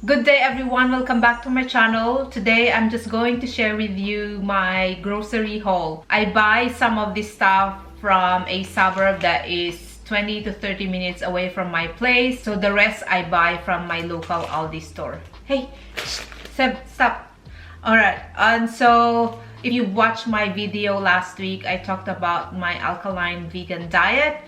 Good day everyone, welcome back to my channel. Today I'm just going to share with you my grocery haul. I buy some of this stuff from a suburb that is 20 to 30 minutes away from my place. So the rest I buy from my local Aldi store. Hey, Seb, stop. Alright, and so if you watched my video last week, I talked about my alkaline vegan diet.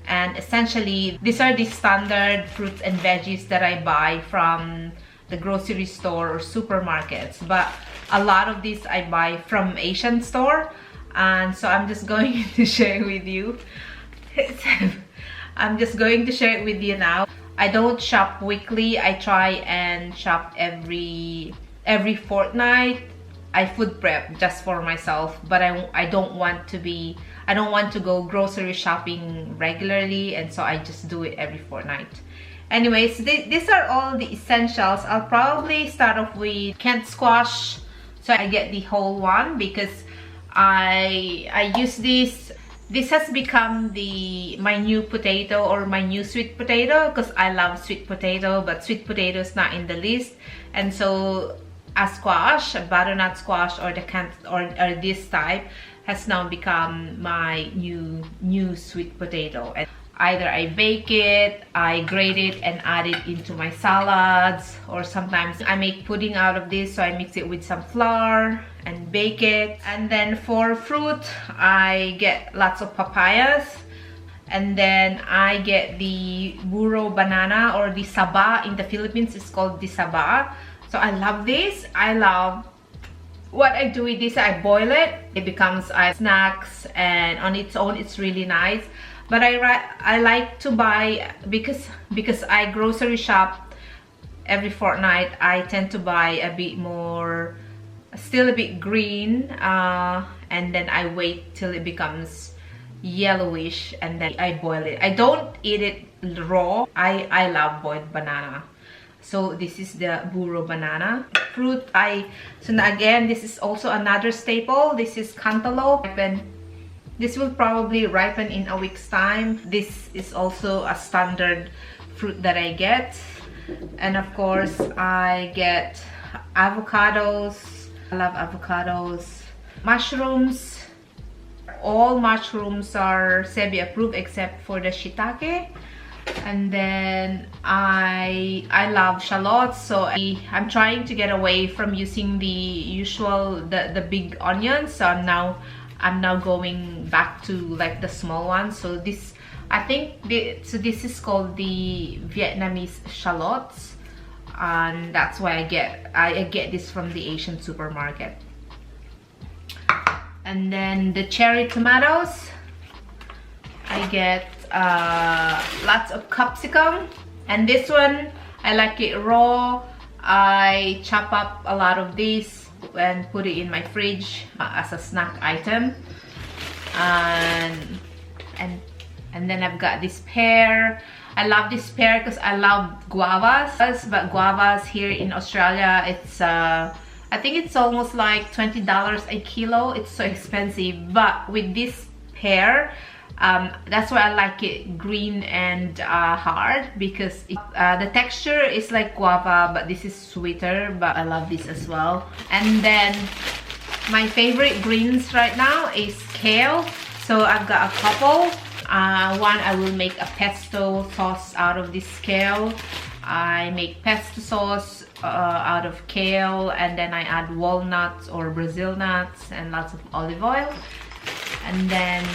And essentially, these are the standard fruits and veggies that I buy from the grocery store or supermarkets. But a lot of these I buy from Asian store. And so I'm just going to share with you. I'm just going to share it with you now. I don't shop weekly. I try and shop every fortnight. I food prep just for myself, but I don't want to go grocery shopping regularly, and so I just do it every fortnight. Anyways, these are all the essentials. I'll probably start off with canned squash. So I get the whole one because I use this. This has become my new potato or my new sweet potato because I love sweet potato, but sweet potato is not in the list. And so a squash, a butternut squash, or the or this type has now become my new sweet potato. And either I bake it, I grate it and add it into my salads, or sometimes I make pudding out of this, so I mix it with some flour and bake it. And then for fruit, I get lots of papayas, and then I get the Buro banana, or the saba. In the Philippines it's called the saba. So I love this. I love what I do with this. I boil it. It becomes snacks, and on its own it's really nice. But I like to buy, because I grocery shop every fortnight, I tend to buy a bit more, still a bit green, and then I wait till it becomes yellowish, and then I boil it. I don't eat it raw. I love boiled banana. So this is the Buro banana. Fruit, so now again, this is also another staple. This is cantaloupe. And this will probably ripen in a week's time. This is also a standard fruit that I get. And of course, I get avocados. I love avocados. Mushrooms. All mushrooms are Sebi approved except for the shiitake. And then I love shallots, so I'm trying to get away from using the usual the big onions. So I'm now going back to like the small ones. So this, I think this is called the Vietnamese shallots, and that's why I get this from the Asian supermarket. And then the cherry tomatoes, I get lots of capsicum, and this one I like it raw. I chop up a lot of this and put it in my fridge as a snack item. And then I've got this pear. I love this pear because I love guavas, but guavas here in Australia, it's I think it's almost like $20 a kilo. It's so expensive. But with this pear, that's why I like it green and hard, because the texture is like guava, but this is sweeter. But I love this as well. And then my favorite greens right now is kale. So I've got a couple. One, I will make a pesto sauce out of this kale. I make pesto sauce out of kale, and then I add walnuts or Brazil nuts and lots of olive oil. And then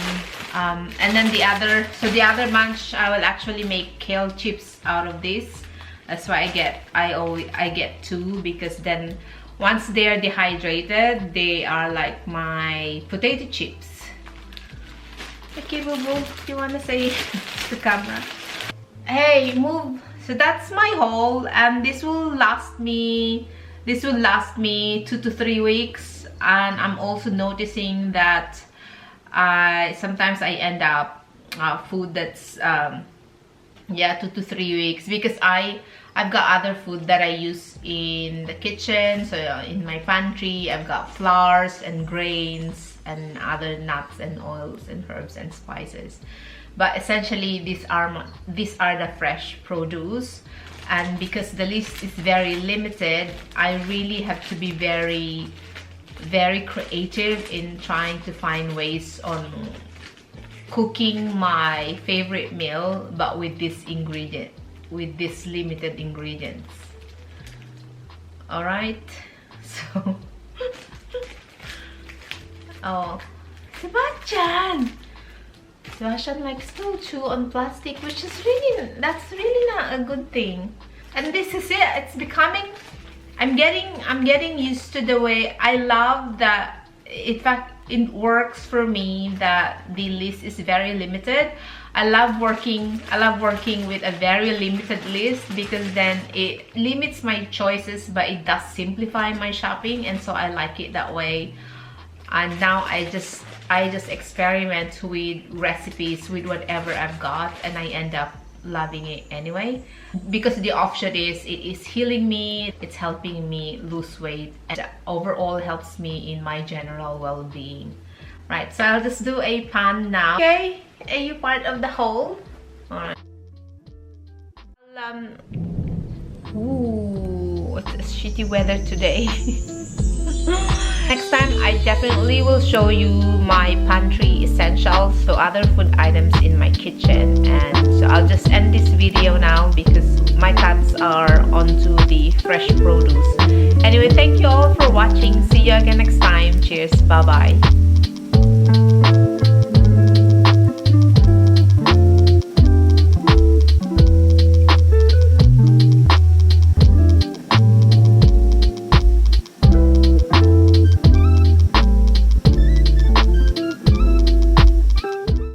the other bunch, I will actually make kale chips out of this. That's why I get two, because then once they are dehydrated, they are like my potato chips. Okay, boo boo, you wanna say to the camera? Hey, move. So that's my haul, and this will last me 2 to 3 weeks. And I'm also noticing that sometimes I end up food that's 2 to 3 weeks, because I've got other food that I use in the kitchen. So in my pantry, I've got flours and grains and other nuts and oils and herbs and spices. But essentially, these are the fresh produce. and because the list is very limited, I really have to be very creative in trying to find ways on cooking my favorite meal, but with this limited ingredients. All right, so oh, Sebastian likes to chew on plastic, which is that's really not a good thing. And this is it. It's becoming. I'm getting used to the way. I love that. In fact, it works for me that the list is very limited. I love working with a very limited list, because then it limits my choices, but it does simplify my shopping, and so I like it that way. And now I just experiment with recipes with whatever I've got, and I end up loving it anyway, because the option is it is healing me, it's helping me lose weight, and overall helps me in my general well-being. Right, so I'll just do a pan now. Okay, are you part of the whole? All right. Ooh, it's shitty weather today. Next time, I definitely will show you my pantry essentials, so other food items in my kitchen. And so I'll just end this video now because my cats are onto the fresh produce. Anyway, thank you all for watching. See you again next time. Cheers. Bye-bye.